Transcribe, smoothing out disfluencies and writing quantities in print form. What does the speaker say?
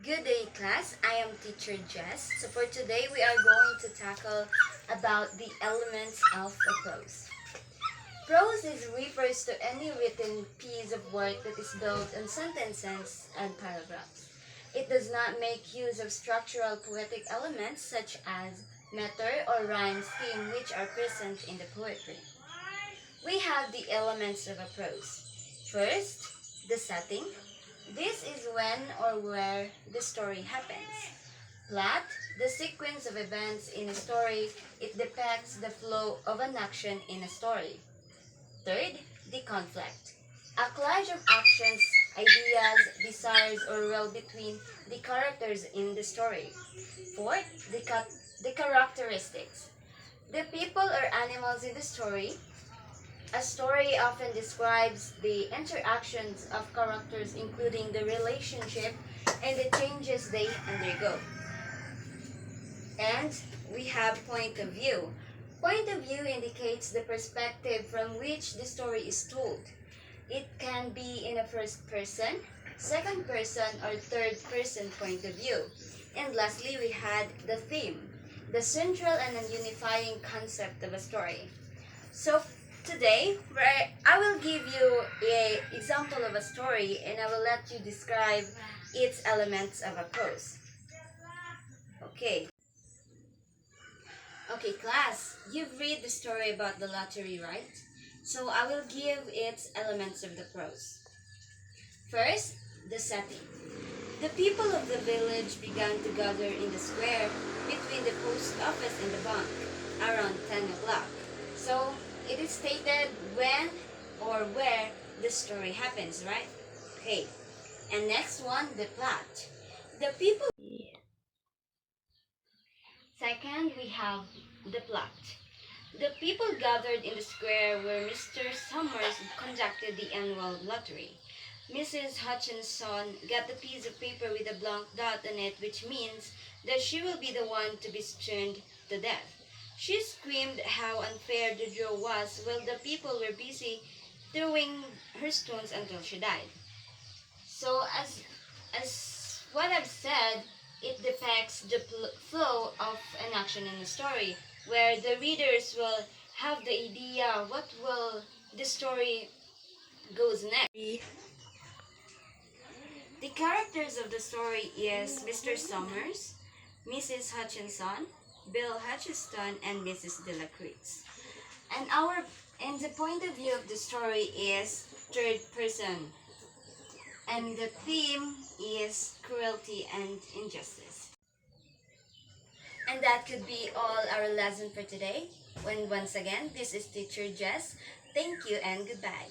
Good day, class. I am teacher Jess. So for today, we are going to tackle about the elements of a prose. Prose refers to any written piece of work that is built on sentences and paragraphs. It does not make use of structural poetic elements such as meter or rhyme scheme which are present in the poetry. We have the elements of a prose. First, the setting. This is when or where the story happens. Plot, the sequence of events in a story. It depicts the flow of an action in a story. Third, the conflict. A clash of actions, ideas, desires, or will between the characters in the story. Fourth, the characteristics. The people or animals in the story. A story often describes the interactions of characters, including the relationship and the changes they undergo. And we have point of view. Point of view indicates the perspective from which the story is told. It can be in a first person, second person, or third person point of view. And lastly, we had the theme, the central and unifying concept of a story. So today, I will give you an example of a story and I will let you describe its elements of a prose. Okay. Okay, class, you've read the story about the lottery, right? So I will give its elements of the prose. First, the setting. The people of the village began to gather in the square between the post office and the bank around 10 o'clock. So it is stated when or where the story happens, right? Okay. And next one, the plot. The people. Second, we have the plot. The people gathered in the square where Mr. Summers conducted the annual lottery. Mrs. Hutchinson got the piece of paper with a blank dot on it, which means that she will be the one to be stoned to death. She screamed how unfair the draw was while the people were busy throwing her stones until she died. So as what I've said, it depicts the flow of an action in the story, where the readers will have the idea what will the story goes next. The characters of the story is Mr. Summers, Mrs. Hutchinson, Bill Hutchinson, and Mrs. Delacruz. And the point of view of the story is third person. And the theme is cruelty and injustice. And that could be all our lesson for today. Once again, this is Teacher Jess. Thank you and goodbye.